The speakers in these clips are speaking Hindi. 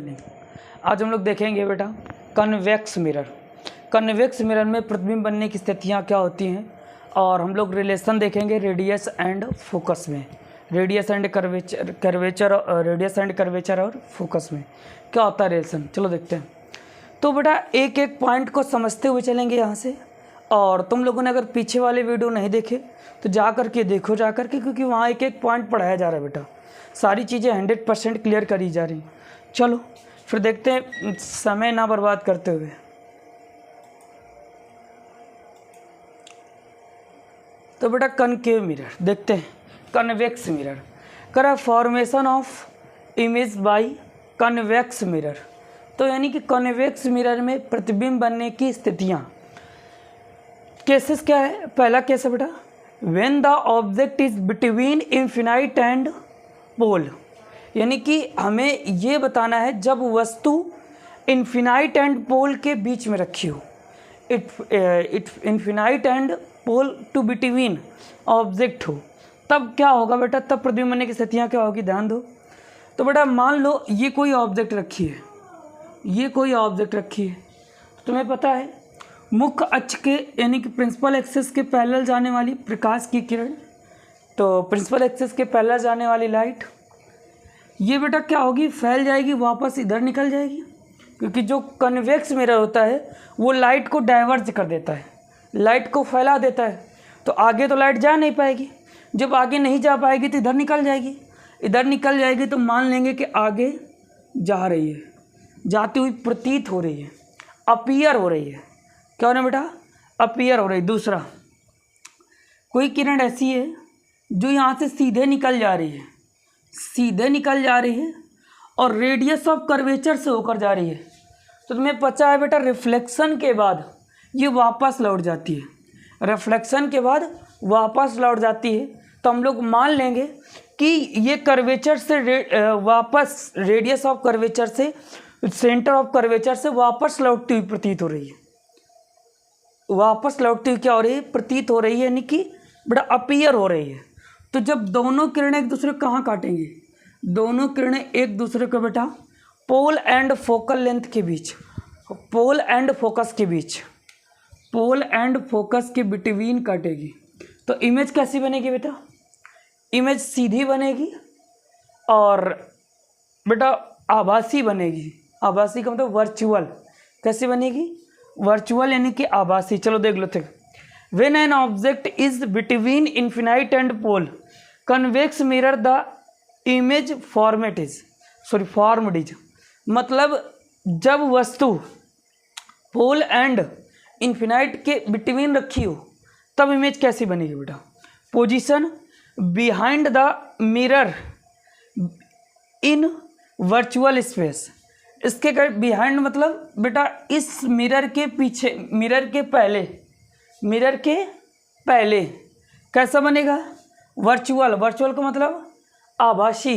नहीं। आज हम लोग देखेंगे बेटा कन्वेक्स मिरर। कन्वेक्स मिरर में प्रतिबिंब बनने की स्थितियाँ क्या होती हैं और हम लोग रिलेशन देखेंगे रेडियस एंड फोकस में। रेडियस एंड कर्वेचर और फोकस में क्या होता है रिलेशन, चलो देखते हैं। तो बेटा एक एक पॉइंट को समझते हुए चलेंगे यहाँ से। और तुम लोगों ने अगर पीछे वाले वीडियो नहीं देखे तो जा कर के देखो, जा कर के, क्योंकि वहाँ एक एक पॉइंट पढ़ाया जा रहा है बेटा। सारी चीज़ें 100% क्लियर करी जा रही। चलो फिर देखते हैं समय ना बर्बाद करते हुए। तो बेटा कनकेव मिरर देखते हैं। कन्वेक्स मिरर करा formation of image by convex mirror. तो यानी कि कन्वेक्स मिरर में प्रतिबिंब बनने की स्थितियाँ। केसेस क्या है? पहला केस है बेटा when the object is between infinite and pole. यानी कि हमें ये बताना है जब वस्तु इन्फिनाइट एंड पोल के बीच में रखी हो। It infinite and pole to between object हो, तब क्या होगा बेटा? तब प्रतिबिंब बनने की स्थितियाँ क्या होगी, ध्यान दो। तो बेटा मान लो ये कोई ऑब्जेक्ट रखी है, ये कोई ऑब्जेक्ट रखी है। तुम्हें पता है मुख्य अक्ष के यानी कि प्रिंसिपल एक्सिस के पैरेलल जाने वाली प्रकाश की किरण, तो प्रिंसिपल एक्सिस के पैरेलल जाने वाली लाइट, ये बेटा क्या होगी, फैल जाएगी, वापस इधर निकल जाएगी। क्योंकि जो कन्वेक्स मिरर होता है वो लाइट को डाइवर्ज कर देता है, लाइट को फैला देता है। तो आगे तो लाइट जा नहीं पाएगी, जब आगे नहीं जा पाएगी तो इधर निकल जाएगी। इधर निकल जाएगी तो मान लेंगे कि आगे जा रही है, जाती हुई प्रतीत हो रही है, अपीयर हो रही है। क्या हो रहा है बेटा? अपीयर हो रही। दूसरा, कोई किरण ऐसी है जो यहाँ से सीधे निकल जा रही है, सीधे निकल जा रही है और रेडियस ऑफ कर्वेचर से होकर जा रही है। तो तुम्हें पता है बेटा रिफ्लेक्शन के बाद ये वापस लौट जाती है, रिफ्लेक्शन के बाद वापस लौट जाती है। तो हम लोग मान लेंगे कि ये कर्वेचर से वापस रेडियस ऑफ कर्वेचर से, सेंटर ऑफ कर्वेचर से वापस लौटती हुई प्रतीत हो रही है। वापस लौटती हुई क्या हो रही है, प्रतीत हो रही है, यानी कि बेटा अपीयर हो रही है। तो जब दोनों किरणें एक दूसरे को कहाँ काटेंगी? दोनों किरणें एक दूसरे को बेटा पोल एंड फोकल लेंथ के बीच, पोल एंड फोकस के बीच, पोल एंड फोकस के बिटवीन काटेगी। तो इमेज कैसी बनेगी बेटा? इमेज सीधी बनेगी और बेटा आभासी बनेगी। आभासी का मतलब वर्चुअल। कैसी बनेगी? वर्चुअल यानी कि आभासी। चलो देख लो थे। When an object is between infinite and pole convex mirror the image format is formed is. मतलब जब वस्तु पोल एंड इन्फिनाइट के बिटवीन रखी हो तब इमेज कैसी बनेगी बेटा? Position behind the mirror in virtual space. इसके बिहाइंड मतलब बेटा इस मिरर के पीछे, मिरर के पहले, मिरर के पहले कैसा बनेगा? वर्चुअल। वर्चुअल का मतलब आभासी।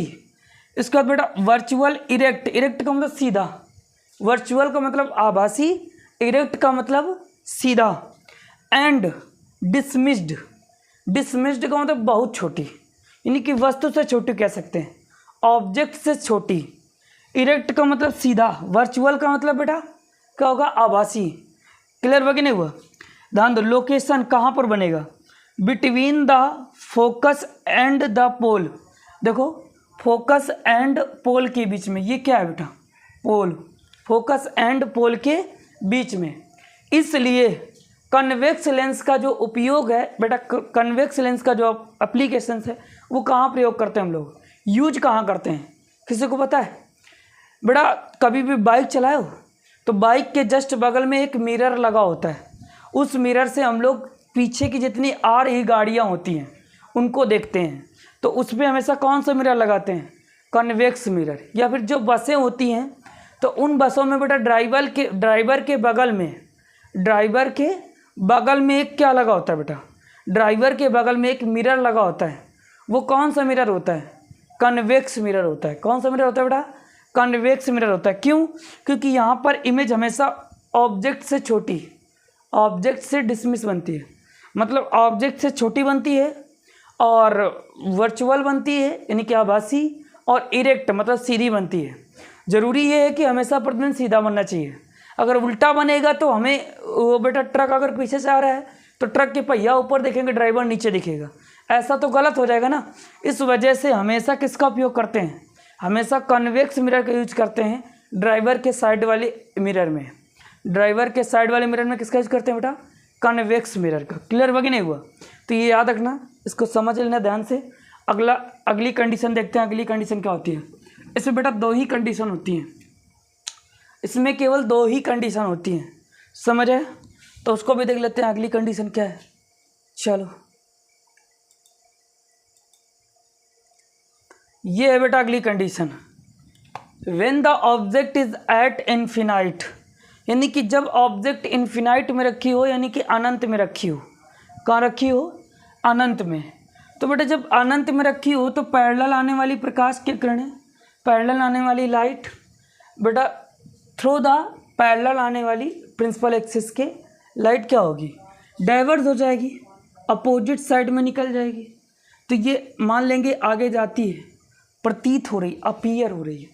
इसके बाद बेटा वर्चुअल इरेक्ट। इरेक्ट का मतलब सीधा। वर्चुअल का मतलब आभासी, इरेक्ट का मतलब सीधा। And dismissed. डिसमिस्ड का मतलब बहुत छोटी, यानी कि वस्तु से छोटी कह सकते हैं, ऑब्जेक्ट से छोटी। इरेक्ट का मतलब सीधा। वर्चुअल का मतलब बेटा क्या होगा? आभासी। क्लियर हुआ कि नहीं हुआ? ध्यान दो। लोकेशन कहाँ पर बनेगा? Between the focus and the pole. देखो फोकस एंड पोल के बीच में, ये क्या है बेटा? पोल। फोकस एंड पोल के बीच में। इसलिए कन्वेक्स लेंस का जो उपयोग है बेटा, कन्वेक्स लेंस का जो एप्लीकेशन है वो कहाँ प्रयोग करते हैं हम लोग, यूज कहाँ करते हैं? किसी को पता है बेटा? कभी भी बाइक चलाए हो तो बाइक के जस्ट बगल में एक मिरर लगा होता है। उस मिरर से हम लोग पीछे की जितनी आ रही गाड़ियाँ होती हैं उनको देखते हैं। तो उस पर हमेशा कौन सा मिरर लगाते हैं? Convex mirror. या फिर जो बसें होती हैं तो उन बसों में बेटा ड्राइवर के बगल में, ड्राइवर के बगल में एक क्या लगा होता है बेटा? ड्राइवर के बगल में एक मिरर लगा होता है। वो कौन सा मिरर होता है? कन्वेक्स मिरर होता है। कौन सा मिरर होता है बेटा? कन्वेक्स मिरर होता है। क्यों? क्योंकि यहाँ पर इमेज हमेशा ऑब्जेक्ट से छोटी, ऑब्जेक्ट से डिसमिस बनती है, मतलब ऑब्जेक्ट से छोटी बनती है और वर्चुअल बनती है यानी कि आभासी, और इरेक्ट मतलब सीधी बनती है। ज़रूरी ये है कि हमेशा प्रतिबिंब सीधा बनना चाहिए। अगर उल्टा बनेगा तो हमें वो बेटा ट्रक अगर पीछे से आ रहा है तो ट्रक के पहिया ऊपर दिखेंगे, ड्राइवर नीचे दिखेगा, ऐसा तो गलत हो जाएगा ना। इस वजह से हमेशा किसका उपयोग करते हैं, हमेशा कन्वेक्स मिरर का यूज करते हैं ड्राइवर के साइड वाले मिरर में। ड्राइवर के साइड वाले मिरर में किसका यूज करते हैं बेटा, कन्वेक्स मिरर का। क्लियर हुआ कि नहीं हुआ? तो ये याद रखना, इसको समझ लेना ध्यान से। अगली कंडीशन देखते हैं। अगली कंडीशन क्या होती है? इसमें बेटा 2 ही कंडीशन होती हैं, इसमें केवल 2 ही कंडीशन होती हैं, समझ है? तो उसको भी देख लेते हैं। अगली कंडीशन क्या है, चलो ये है बेटा अगली condition. When the object is at infinite, यानी कि जब ऑब्जेक्ट इन्फिनाइट में रखी हो, यानी कि अनंत में रखी हो। कहाँ रखी हो? अनंत में। तो बेटा जब अनंत में रखी हो तो पैरेलल आने वाली प्रकाश की किरणें, पैरेलल आने वाली लाइट बेटा थ्रू द पैरेलल आने वाली प्रिंसिपल एक्सिस के लाइट क्या होगी, डाइवर्ज हो जाएगी, अपोजिट साइड में निकल जाएगी। तो ये मान लेंगे आगे जाती है, प्रतीत हो रही, अपीयर हो रही है,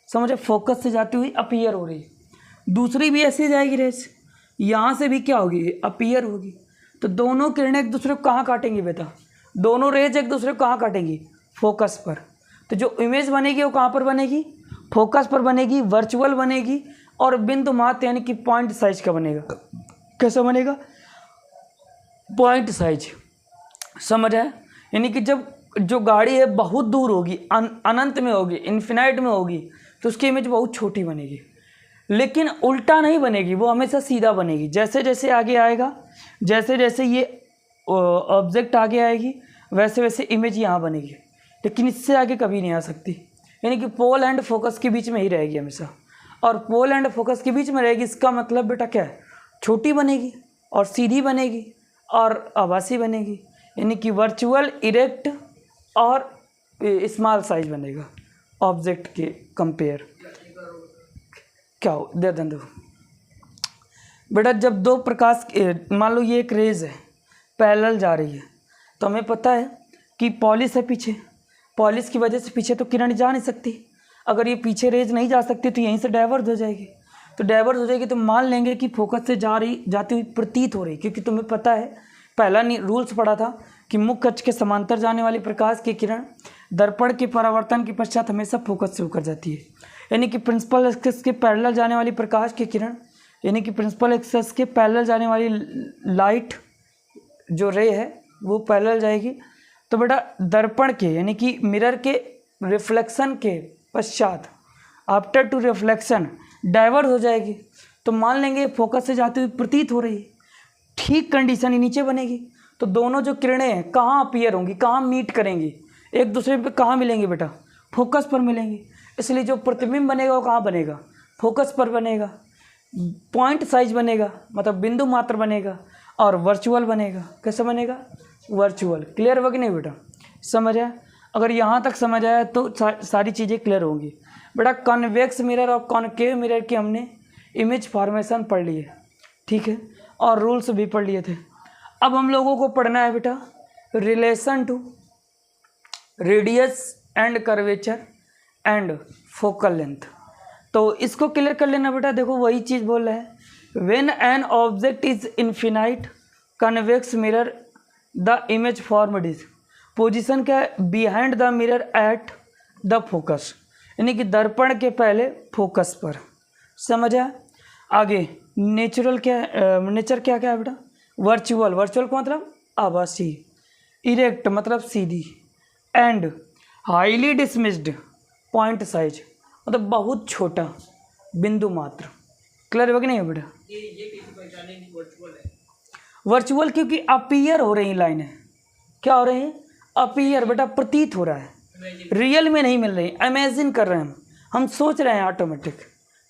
समझे? फोकस से जाती हुई अपीयर हो रही है। दूसरी भी ऐसे जाएगी रेस, यहाँ से भी क्या होगी, अपीयर होगी। तो दोनों किरणें एक दूसरे को कहाँ काटेंगी बेटा, दोनों रेज एक दूसरे को कहाँ काटेंगी, फोकस पर। तो जो इमेज बनेगी वो कहाँ पर बनेगी, फोकस पर बनेगी, वर्चुअल बनेगी और बिंदु मात्र यानी कि पॉइंट साइज का बनेगा। कैसा बनेगा, पॉइंट साइज, समझ है? यानी कि जब जो गाड़ी है बहुत दूर होगी, अनंत में होगी, इन्फिनाइट में होगी, तो उसकी इमेज बहुत छोटी बनेगी। लेकिन उल्टा नहीं बनेगी, वो हमेशा सीधा बनेगी। जैसे जैसे आगे आएगा, जैसे जैसे ये ऑब्जेक्ट आगे आएगी, वैसे वैसे इमेज यहाँ बनेगी, लेकिन इससे आगे कभी नहीं आ सकती। यानी कि पोल एंड फोकस के बीच में ही रहेगी हमेशा। और पोल एंड फोकस के बीच में रहेगी, इसका मतलब बेटा क्या है, छोटी बनेगी और सीधी बनेगी और आभासी बनेगी। यानी कि वर्चुअल, इरेक्ट और स्मॉल साइज बनेगा ऑब्जेक्ट के कंपेयर। क्या हो दे दो बेटा, जब 2 प्रकाश, मान लो ये एक रेज है पैरेलल जा रही है, तो हमें पता है कि पॉलिश है पीछे, पॉलिश की वजह से पीछे तो किरण जा नहीं सकती। अगर ये पीछे रेज नहीं जा सकती तो यहीं से डाइवर्ज हो जाएगी। तो डाइवर्ज हो जाएगी तो मान लेंगे कि फोकस से जाती हुई प्रतीत हो रही, क्योंकि तुम्हें पता है पहला रूल्स पढ़ा था कि मुख्य अक्ष के समांतर जाने वाली प्रकाश की किरण दर्पण के परावर्तन के पश्चात हमेशा फोकस से होकर जाती है। यानी कि प्रिंसिपल एक्सिस के पैरेलल जाने वाली प्रकाश की किरण, यानी कि प्रिंसिपल एक्सिस के पैरेलल जाने वाली लाइट जो रे है वो पैरेलल जाएगी। तो बेटा दर्पण के यानी कि मिरर के रिफ्लेक्शन के पश्चात, आफ्टर टू रिफ्लेक्शन, डाइवर्ज हो जाएगी। तो मान लेंगे फोकस से जाती हुई प्रतीत हो रही है, ठीक कंडीशन ही नीचे बनेगी। तो दोनों जो किरणें हैं कहाँ अपीयर होंगी, कहाँ मीट करेंगी, एक दूसरे पे कहाँ मिलेंगी बेटा, फोकस पर मिलेंगी। इसलिए जो प्रतिबिंब बनेगा वो कहाँ बनेगा, फोकस पर बनेगा। पॉइंट साइज बनेगा, मतलब बिंदु मात्र बनेगा, और वर्चुअल बनेगा। कैसा बनेगा, वर्चुअल। क्लियर होगा कि नहीं बेटा, समझ आया? अगर यहाँ तक समझ आया तो सारी चीज़ें क्लियर होंगी बेटा। कॉन्वेक्स मिरर और कॉनकेव मिरर की हमने इमेज फॉर्मेशन पढ़ ली है, ठीक है, और रूल्स भी पढ़ लिए थे। अब हम लोगों को पढ़ना है बेटा relation to radius and curvature and focal length. तो इसको क्लियर कर लेना बेटा। देखो वही चीज़ बोल रहा है, when an object is infinite convex mirror the image formed is position क्या है, behind the mirror at the focus, यानी कि दर्पण के पहले फोकस पर। समझा? आगे नेचुरल क्या है, नेचर क्या क्या है बेटा, वर्चुअल, वर्चुअल का मतलब आभासी, इरेक्ट मतलब सीधी, and highly diminished point size मतलब बहुत छोटा बिंदु मात्र। क्लियर होगा कि नहीं है बेटा? ये कैसे पहचानेंगे वर्चुअल है? वर्चुअल क्योंकि अपीयर हो रही लाइनें, क्या हो रही हैं, अपीयर बेटा, प्रतीत हो रहा है, रियल में नहीं मिल रही, इमेजिन कर रहे हैं हम सोच रहे हैं ऑटोमेटिक।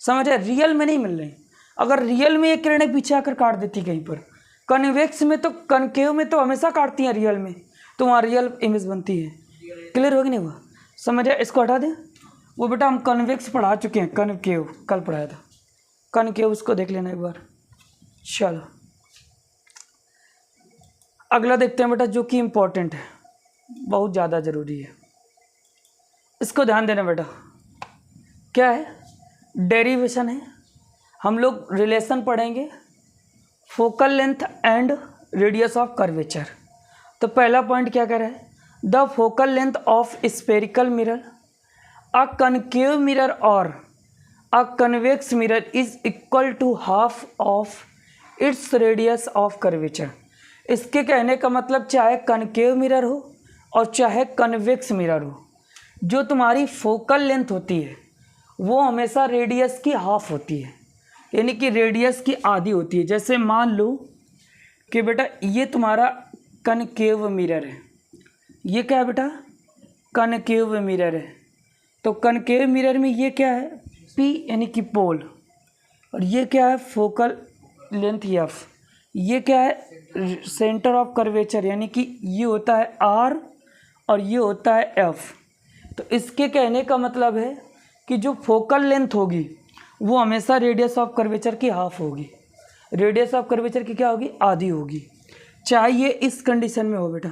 समझ रहे? रियल में नहीं मिल रही। अगर रियल में ये किरणें पीछे आकर काट देती कहीं पर, कन्वेक्स में तो, कनकेव में तो हमेशा काटती हैं रियल में, तो वहाँ रियल इमेज बनती है। क्लियर हो गया नहीं हुआ? समझ रहे? इसको हटा दें, वो बेटा हम कन्वेक्स पढ़ा चुके हैं, कनकेव कल पढ़ाया था, कनकेव उसको देख लेना एक बार। चलो अगला देखते हैं बेटा, जो कि इम्पोर्टेंट है, बहुत ज़्यादा ज़रूरी है, इसको ध्यान देना बेटा। क्या है, डेरिवेशन है। हम लोग रिलेशन पढ़ेंगे focal length and radius of curvature. तो पहला पॉइंट क्या कह रहा है, the focal length of spherical mirror, a concave mirror और a convex mirror is equal to half of its radius of curvature. इसके कहने का मतलब चाहे कनकेव मिरर हो और चाहे कन्वेक्स मिरर हो, जो तुम्हारी फोकल लेंथ होती है वो हमेशा रेडियस की हाफ होती है, यानी कि रेडियस की आधी होती है। जैसे मान लो कि बेटा ये तुम्हारा कनकेव मिरर है, ये क्या है बेटा, कनकेव मिरर है। तो कनकेव मिरर में ये क्या है, P यानी कि पोल, और ये क्या है, फोकल लेंथ F। ये क्या है, सेंटर ऑफ कर्वेचर, यानी कि ये होता है R और ये होता है F। तो इसके कहने का मतलब है कि जो फोकल लेंथ होगी वो हमेशा रेडियस ऑफ कर्वेचर की हाफ होगी, रेडियस ऑफ कर्वेचर की क्या होगी, आधी होगी। चाहे ये इस कंडीशन में हो बेटा,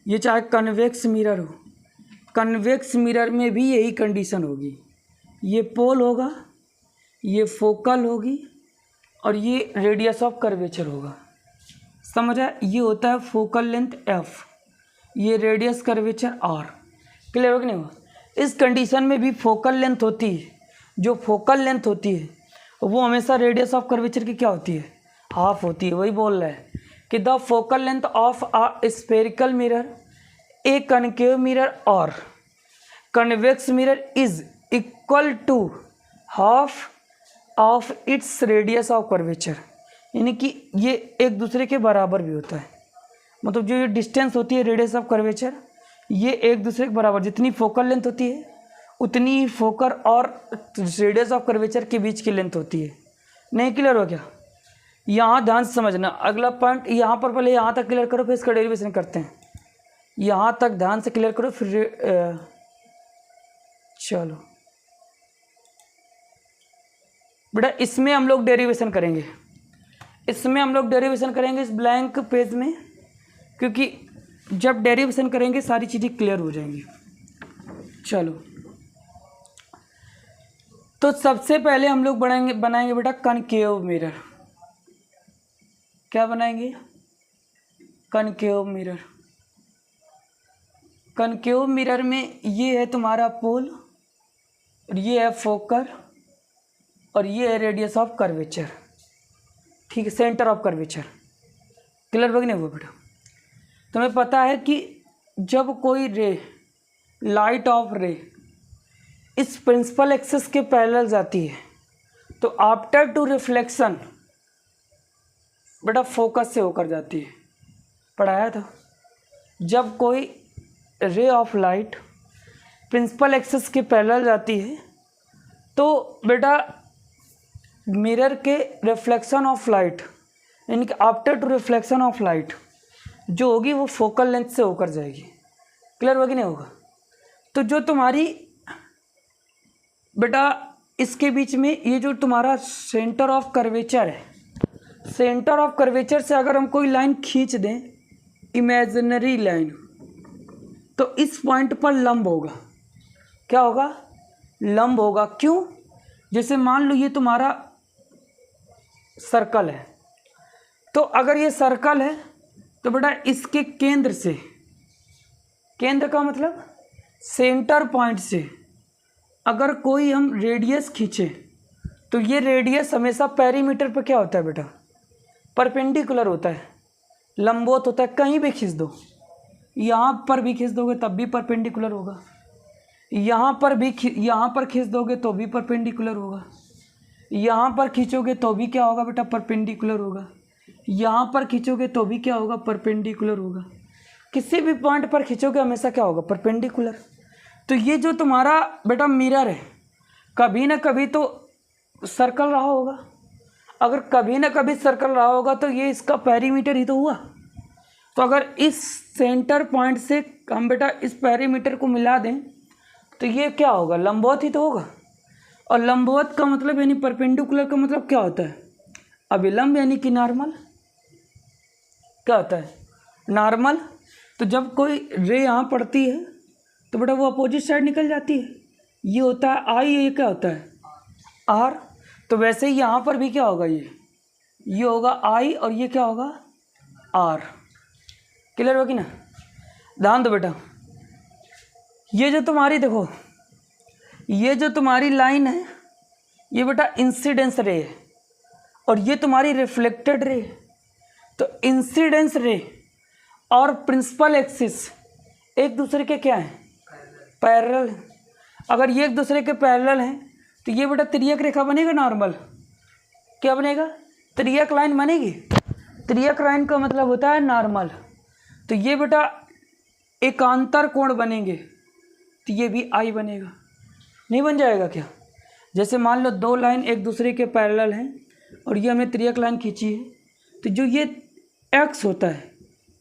ये चाहे कन्वेक्स मिरर हो, कन्वेक्स मिरर में भी यही कंडीशन होगी। ये पोल होगा, ये फोकल होगी और ये रेडियस ऑफ कर्वेचर होगा। समझ आया, ये होता है फोकल लेंथ F, ये रेडियस कर्वेचर R। क्लियर हो कि नहीं हुआ। इस कंडीशन में भी फोकल लेंथ होती है, जो फोकल लेंथ होती है वो हमेशा रेडियस ऑफ कर्वेचर की क्या होती है, हाफ होती है। वही बोल रहा है कि the focal length of a spherical mirror, a concave mirror और convex mirror is equal to half of its radius of curvature, यानी कि ये एक दूसरे के बराबर भी होता है। मतलब जो ये डिस्टेंस होती है रेडियस ऑफ कर्वेचर, ये एक दूसरे के बराबर, जितनी फोकल लेंथ होती है उतनी ही फोकल और रेडियस ऑफ कर्वेचर के बीच की लेंथ होती है। नहीं क्लियर हो क्या, यहाँ ध्यान से समझना। अगला पॉइंट यहाँ पर पहले यहाँ तक क्लियर करो, फिर इसका डेरिवेशन करते हैं। यहाँ तक ध्यान से क्लियर करो, फिर चलो बेटा इसमें हम लोग डेरिवेशन करेंगे, इसमें हम लोग डेरिवेशन करेंगे इस ब्लैंक पेज में, क्योंकि जब डेरिवेशन करेंगे सारी चीज़ें क्लियर हो जाएंगी। चलो तो सबसे पहले हम लोग बनाएंगे बेटा कनकेव मिरर। क्या बनाएंगे, कनकेव मिरर। कनकेव मिरर में ये है तुम्हारा पोल और ये है फोकल और ये है रेडियस ऑफ कर्वेचर, ठीक है, सेंटर ऑफ कर्वेचर। क्लियर हो गया नहीं हुआ बेटा। तुम्हें पता है कि जब कोई रे, लाइट ऑफ रे इस प्रिंसिपल एक्सिस के पैरेलल जाती है तो आफ्टर टू रिफ्लेक्शन बेटा फोकस से होकर जाती है, पढ़ाया था। जब कोई ray of light principal axis के पैरेलल जाती है तो बेटा मिरर के रिफ्लेक्शन ऑफ लाइट, यानी कि after to reflection of light जो होगी वो फोकल लेंथ से होकर जाएगी। क्लियर होगा कि नहीं होगा। तो जो तुम्हारी बेटा इसके बीच में ये जो तुम्हारा सेंटर ऑफ कर्वेचर है, सेंटर ऑफ कर्वेचर से अगर हम कोई लाइन खींच दें, इमेजिनरी लाइन, तो इस पॉइंट पर लंब होगा। क्या होगा, लंब होगा। क्यों, जैसे मान लो ये तुम्हारा सर्कल है, तो अगर ये सर्कल है तो बेटा इसके केंद्र से, केंद्र का मतलब सेंटर पॉइंट से अगर कोई हम रेडियस खींचे तो ये रेडियस हमेशा पेरीमीटर पर क्या होता है बेटा, परपेंडिकुलर होता है, लंबवत होता है। कहीं भी खींच दो, यहाँ पर भी खींच दोगे तब भी परपेंडिकुलर होगा, यहाँ पर खींच दोगे तो भी परपेंडिकुलर होगा, यहाँ पर खींचोगे तो भी क्या होगा बेटा, परपेंडिकुलर होगा, यहाँ पर खींचोगे तो भी क्या होगा, परपेंडिकुलर होगा। किसी भी पॉइंट पर खींचोगे हमेशा क्या होगा, परपेंडिकुलर। तो ये जो तुम्हारा बेटा मिरर है कभी ना कभी तो सर्कल रहा होगा, अगर कभी ना कभी सर्कल रहा होगा तो ये इसका पेरीमीटर ही तो हुआ। तो अगर इस सेंटर पॉइंट से हम बेटा इस पेरीमीटर को मिला दें तो ये क्या होगा, लंबवत ही तो होगा। और लंबवत का मतलब यानी परपेंडिकुलर का मतलब क्या होता है, अभिलंब यानी कि नॉर्मल। क्या होता है, नॉर्मल। तो जब कोई रे यहाँ पड़ती है तो बेटा वो अपोजिट साइड निकल जाती है, ये होता है आई, ये क्या होता है आर। तो वैसे ही यहाँ पर भी क्या होगा, ये होगा आई और ये क्या होगा आर। क्लियर होगी ना। ध्यान दो बेटा, ये जो तुम्हारी देखो, ये जो तुम्हारी लाइन है ये बेटा इंसिडेंस रे है और ये तुम्हारी रिफ्लेक्टेड रे। तो इंसिडेंस रे और प्रिंसिपल एक्सिस एक दूसरे के क्या हैं, पैरेलल। अगर ये एक दूसरे के पैरेलल हैं तो ये बेटा त्रियक रेखा बनेगा, नॉर्मल। क्या बनेगा, त्रियक लाइन बनेगी। त्रियक लाइन का मतलब होता है नॉर्मल। तो ये बेटा एकांतर कोण बनेंगे तो ये भी आई बनेगा। नहीं बन जाएगा क्या। जैसे मान लो दो लाइन एक दूसरे के पैरेलल हैं और ये हमने त्रियक लाइन खींची है, तो जो ये एक्स होता है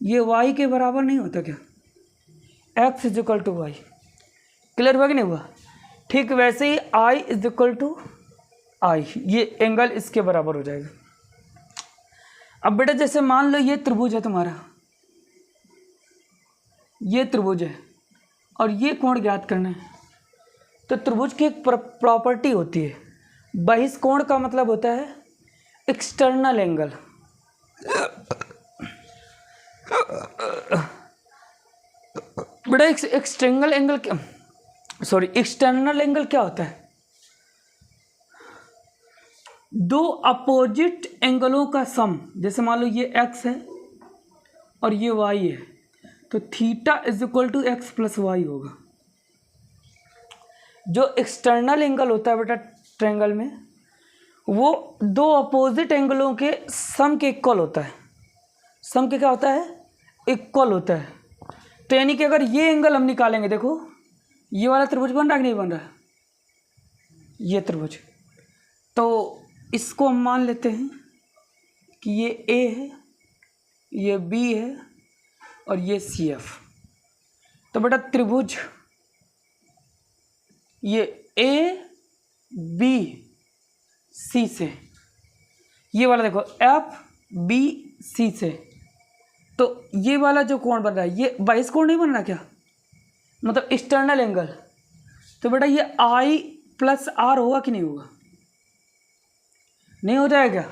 ये वाई के बराबर नहीं होता क्या, x is equal to y. Clear हुआ कि नहीं हुआ। ठीक वैसे ही i is equal to i, ये एंगल इसके बराबर हो जाएगा। अब बेटा जैसे मान लो ये त्रिभुज है तुम्हारा, ये त्रिभुज है और ये कोण ज्ञात करना है। तो त्रिभुज की एक प्रॉपर्टी होती है, बहिष्कोण का मतलब होता है एक्सटर्नल एंगल। बेटा एक्सटर्नल एंगल क्या, सॉरी एक्सटर्नल एंगल क्या होता है, दो अपोजिट एंगलों का सम। जैसे मान लो ये x है और ये y है, तो theta is equal to x plus y होगा। जो एक्सटर्नल एंगल होता है बेटा ट्रायंगल में, वो दो अपोजिट एंगलों के सम के इक्वल होता है। सम के क्या होता है, इक्वल होता है। तो यानी कि अगर ये एंगल हम निकालेंगे, देखो ये वाला त्रिभुज बन रहा है कि नहीं बन रहा, ये त्रिभुज, तो इसको हम मान लेते हैं कि ये A है, ये B है और ये CF। तो बेटा त्रिभुज ये ABC से, ये वाला देखो FBC से, तो ये वाला जो कोण बन रहा है ये बहिष्कोण नहीं बन रहा क्या, मतलब एक्सटर्नल एंगल। तो बेटा ये I प्लस R होगा कि नहीं होगा, नहीं हो जाएगा।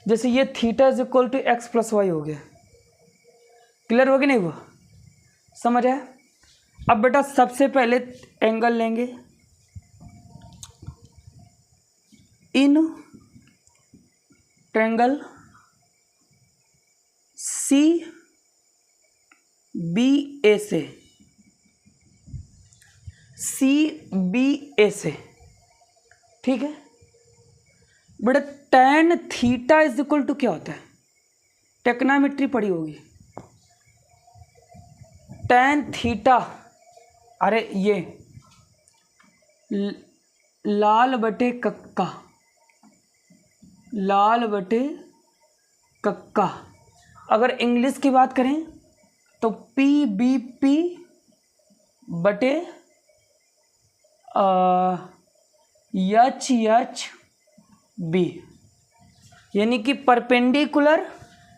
जैसे ये theta is equal to x plus y हो गया। क्लियर हो गया नहीं हुआ, समझ आया। अब बेटा सबसे पहले एंगल लेंगे इन ट्रायंगल CBA से, ठीक है बेटा। tan theta is equal to क्या होता है, टेक्नोमेट्री पढ़ी होगी। tan थीटा, अरे ये लाल बटे कक्का, लाल बटे कक्का। अगर इंग्लिश की बात करें तो PBP बटे HHB, यानी कि परपेंडिकुलर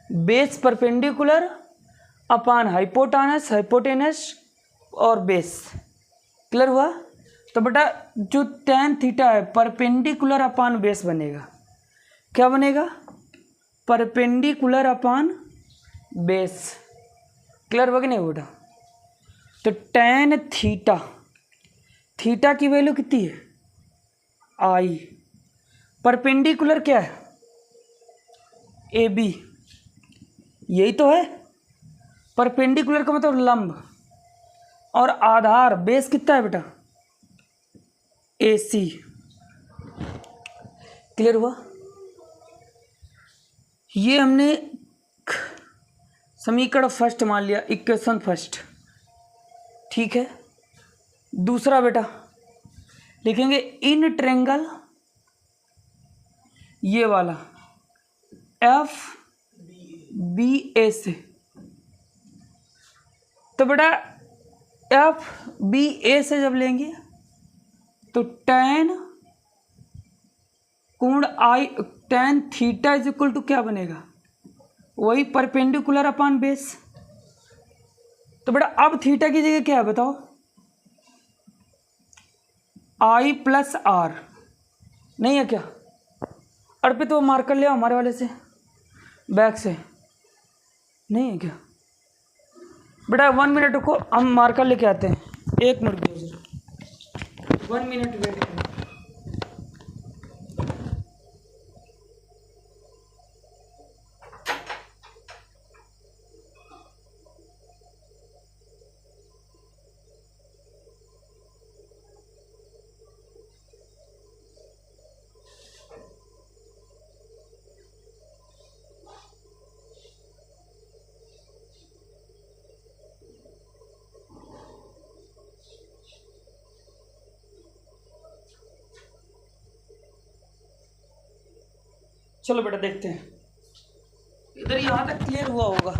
बेस परपेंडिकुलर अपान हाइपोटेनस, हाइपोटेनस और बेस। क्लियर हुआ। तो बेटा जो tan थीटा है परपेंडिकुलर अपान बेस बनेगा। क्या बनेगा, परपेंडिकुलर अपान बेस। क्लियर हुआ कि नहीं बेटा। तो tan थीटा, थीटा की वैल्यू कितनी है I, परपेंडिकुलर क्या है AB, यही तो है। परपेंडिकुलर का मतलब लंब, और आधार बेस कितना है बेटा AC। क्लियर हुआ। ये हमने समीकरण फर्स्ट मान लिया, इक्वेशन फर्स्ट, ठीक है। दूसरा बेटा लिखेंगे इन ट्रायंगल, ये वाला FBA से। तो बेटा FBA से जब लेंगे तो tan कोण I, tan theta is equal to क्या बनेगा, वही परपेंडिकुलर अपान बेस। तो बेटा अब थीटा की जगह क्या है बताओ, आई प्लस आर, नहीं है क्या अर्पित? वो मार्कर ले आओ हमारे वाले से, बैग से, नहीं है क्या बेटा? 1 मिनट रुको, हम मार्कर लेके आते हैं, 1 मिनट दो, 1 मिनट वेट करो। चलो बेटा देखते हैं, इधर यहाँ तक क्लियर हुआ होगा,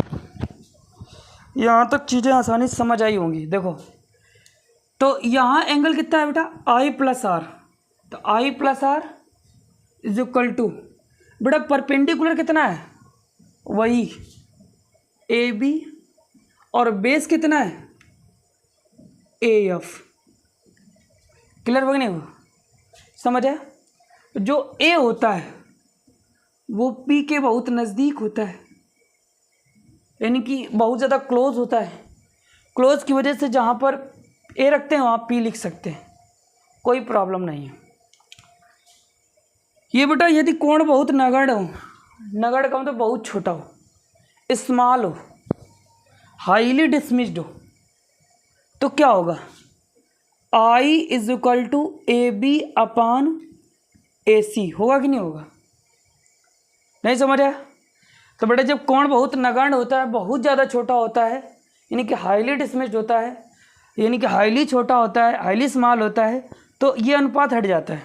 यहाँ तक चीज़ें आसानी से समझ आई होंगी। देखो तो यहाँ एंगल कितना है बेटा? आई प्लस आर, तो I plus R is equal to बेटा परपेंडिकुलर कितना है? वही ए बी, और बेस कितना है? ए एफ। क्लियर हो गया नहीं वो? समझ आया? जो ए होता है वो पी के बहुत नज़दीक होता है, यानी कि बहुत ज़्यादा क्लोज होता है। क्लोज की वजह से जहाँ पर ए रखते हैं वहाँ पी लिख सकते हैं, कोई प्रॉब्लम नहीं है। ये बेटा यदि कोण बहुत नगण्य हो, नगण्य का मतलब बहुत छोटा हो, स्मॉल हो, हाईली डिसमिस्ड हो, तो क्या होगा? I is equal to A B upon A C, होगा कि नहीं होगा? नहीं समझ आया? तो बेटा जब कोण बहुत नगण्य होता है, बहुत ज़्यादा छोटा होता है, यानी कि हाईली डिसमिस्ड होता है, यानी कि हाईली छोटा होता है, हाईली स्मॉल होता है, तो ये अनुपात हट जाता है।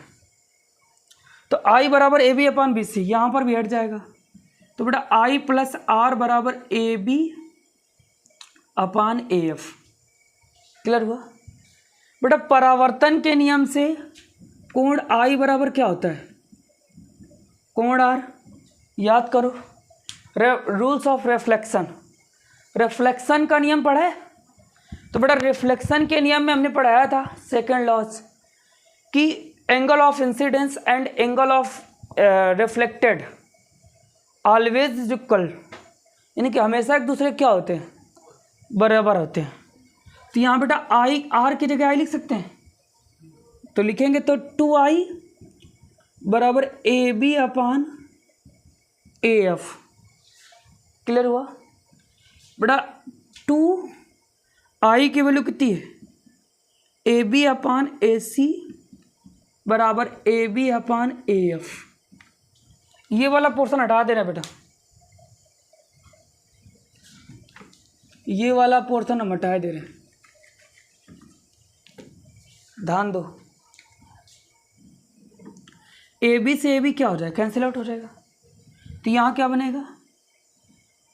तो आई बराबर A B upon B C, यहाँ पर भी हट जाएगा। तो बेटा आई प्लस आर बराबर A B upon A F. Clear हुआ? बेटा परावर्तन के नियम से कोण आई बराबर क्या होता है? कोण आर, याद करो, रूल्स ऑफ रिफ्लेक्शन, रिफ्लेक्शन का नियम पढ़ा है? तो बेटा रिफ्लेक्शन के नियम में हमने पढ़ाया था सेकंड लॉज कि angle of incidence and angle of reflected always is equal, यानी कि हमेशा एक दूसरे क्या होते हैं? बराबर होते हैं। तो यहाँ बेटा आई आर की जगह आई लिख सकते हैं, तो लिखेंगे तो 2i बराबर A B upon A F. Clear हुआ? बेटा 2i की वैल्यू कितनी है? ए बी अपान ए सी बराबर A B upon A F. ये वाला पोर्शन हटा देना बेटा, ये वाला पोर्शन हम हटा दे रहे हैं, ध्यान दो। ए बी से ए बी क्या हो जाएगा? कैंसिल आउट हो जाएगा। तो यहाँ क्या बनेगा?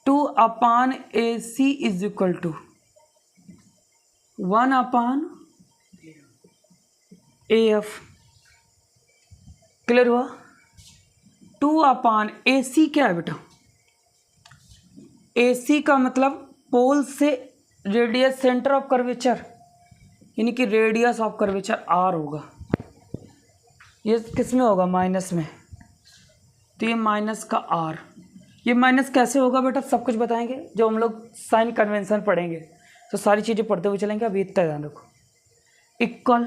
2 upon A C is equal to 1 upon A F. Clear हुआ? 2 अपान ए सी क्या है बेटा? ए सी का मतलब पोल से रेडियस सेंटर ऑफ कर्वेचर, यानी कि रेडियस ऑफ कर्वेचर आर होगा। ये किस में होगा? माइनस में। तो ये माइनस का आर, ये माइनस कैसे होगा बेटा? सब कुछ बताएंगे जो हम लोग साइन कन्वेंशन पढ़ेंगे, तो सारी चीज़ें पढ़ते हुए चलेंगे। अभी इतना ध्यान रखो, इक्वल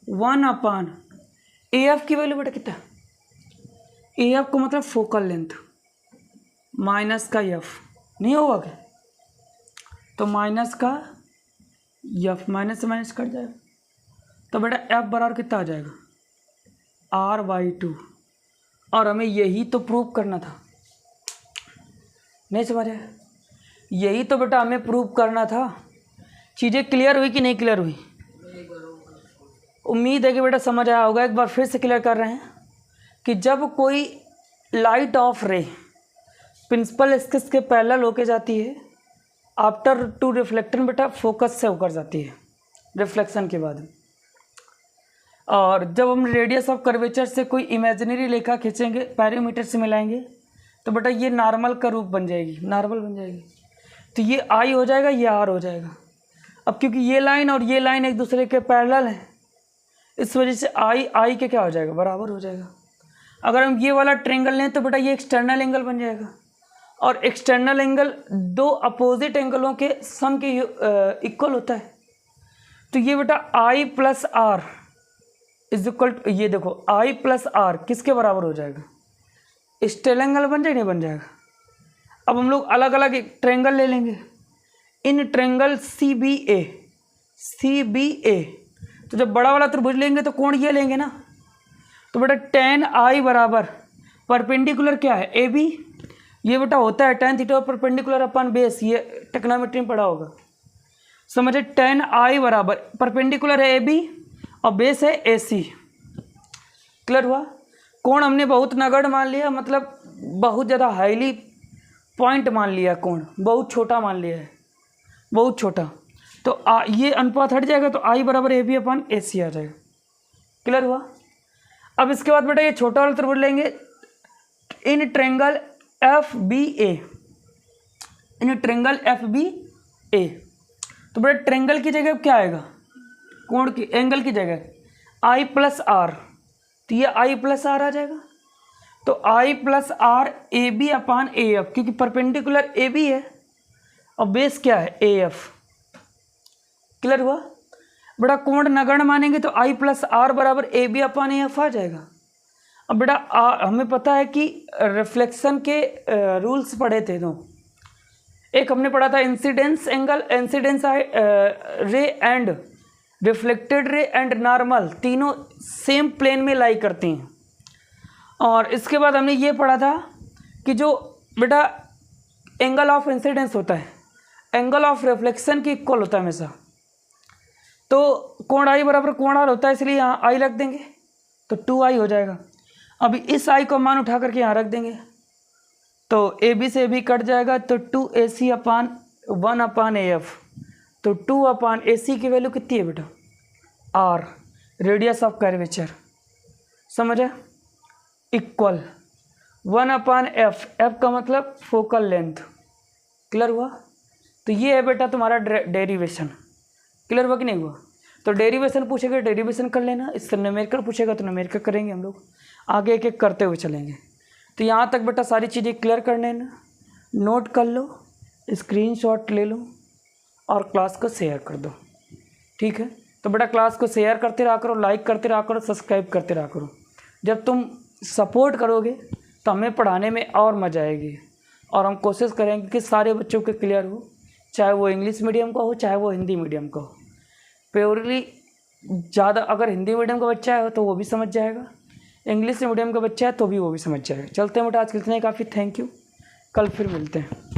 1 अपान ए एफ की वैल्यू बेटा कितना? ए एफ को मतलब फोकल लेंथ, माइनस का एफ, नहीं होगा क्या? तो माइनस का एफ, माइनस से माइनस कट जाएगा, तो बेटा एफ बराबर कितना आ जाएगा? R/2। और हमें यही तो प्रूव करना था, नहीं समझ आया? यही तो बेटा हमें प्रूव करना था। चीज़ें क्लियर हुई कि नहीं क्लियर हुई? उम्मीद है कि बेटा समझ आया होगा। एक बार फिर से क्लियर कर रहे हैं कि जब कोई light of ray principal axis के पैरेलल होके जाती है, आफ्टर टू रिफ्लेक्शन बेटा फोकस से होकर जाती है रिफ्लेक्शन के बाद, और जब हम रेडियस ऑफ कर्वेचर से कोई इमेजिनरी रेखा खींचेंगे, पैरामीटर से मिलाएंगे, तो बेटा ये नॉर्मल का रूप बन जाएगी, नॉर्मल बन जाएगी। तो ये आई हो जाएगा, ये आर हो जाएगा। अब क्योंकि ये लाइन और ये लाइन एक दूसरे के पैरेलल हैं, इस वजह से आई आई के क्या हो जाएगा, बराबर हो जाएगा। अगर हम ये वाला ट्रायंगल लें तो बेटा ये एक्सटर्नल एंगल बन जाएगा, और एक्सटर्नल एंगल दो अपोजिट एंगलों के सम के इक्वल होता है। तो ये बेटा I plus R is equal to, ये देखो आई प्लस आर किसके बराबर हो जाएगा, स्टेल एंगल बन जाएगा, नहीं बन जाएगा। अब हम लोग अलग अलग एक ट्रायंगल ले लेंगे, in triangle C B A, तो जब बड़ा वाला त्रिभुज लेंगे तो कोण ये लेंगे ना, तो बेटा tan आई बराबर परपेंडिकुलर क्या है, ए बी, ये बेटा होता है tan theta perpendicular upon base, ये ट्रिग्नोमेट्री में पढ़ा होगा, समझे। tan आई बराबर परपेंडिकुलर है ए बी और बेस है ए सी, क्लियर हुआ। कोण हमने बहुत नगण्य मान लिया, मतलब बहुत ज़्यादा हाईली पॉइंट मान लिया, कोण बहुत छोटा मान लिया है, बहुत छोटा, तो ये अनुपात हट जाएगा, तो आई बराबर ए बी अपन ए सी आ जाएगा, क्लियर हुआ। अब इसके बाद बेटा ये छोटा वाला त्रिभुज लेंगे, in triangle F B A, in triangle F B A, तो बेटा ट्रायंगल की जगह क्या आएगा, कोण की एंगल की जगह आई प्लस आर, तो ये आई प्लस आर आ जाएगा। तो I plus R A B upon A F, क्योंकि परपेंडिकुलर ए बी है और बेस क्या है ए एफ, क्लियर हुआ। बेटा कोण नगण्य मानेंगे तो आई प्लस आर बराबर A B upon A F आ जाएगा। अब बेटा हमें पता है कि रिफ्लेक्शन के रूल्स पढ़े थे दो, एक हमने पढ़ा था इंसिडेंस एंगल, इंसिडेंस रे and reflected ray and normal, तीनों सेम प्लेन में लाई करती हैं। और इसके बाद हमने ये पढ़ा था कि जो बेटा एंगल ऑफ इंसिडेंस होता है एंगल ऑफ रिफ्लेक्शन की इक्वल होता है हमेशा, तो कोण आई बराबर कोण आर होता है, इसलिए यहाँ आई रख देंगे तो 2i हो जाएगा। अभी इस i को मान उठा करके यहाँ रख देंगे, तो ए बी से भी कट जाएगा, तो 2ac upon 1 upon A F, तो 2 अपान ए सी की वैल्यू कितनी है बेटा, आर, रेडियस ऑफ कर्वेचर, समझे, इक्वल 1 अपान एफ, एफ का मतलब फोकल लेंथ, क्लियर हुआ। तो ये है बेटा तुम्हारा डेरिवेशन, क्लियर हुआ कि नहीं हुआ। तो डेरिवेशन पूछेगा डेरिवेशन कर लेना, इससे न्यूमेरिकल पूछेगा तो न्यूमेरिकल करेंगे हम लोग, आगे एक एक करते हुए चलेंगे। तो यहाँ तक बेटा सारी चीज़ें क्लियर कर लेना, नोट कर लो, स्क्रीनशॉट ले लो और क्लास को शेयर कर दो, ठीक है। तो बेटा क्लास को शेयर करते रहा करो, लाइक करते रहा करो, सब्सक्राइब करते रहा करो। जब तुम सपोर्ट करोगे तो हमें पढ़ाने में और मज़ा आएगी, और हम कोशिश करेंगे कि सारे बच्चों के क्लियर हो, चाहे वो इंग्लिश मीडियम का हो चाहे वो हिंदी मीडियम का हो। प्योरली ज़्यादा अगर हिंदी मीडियम का बच्चा है तो वो भी समझ जाएगा, इंग्लिश मीडियम का बच्चा है तो भी वो भी समझ जाएगा। चलते हैं बेटा, आज के लिए काफ़ी, थैंक यू, कल फिर मिलते हैं।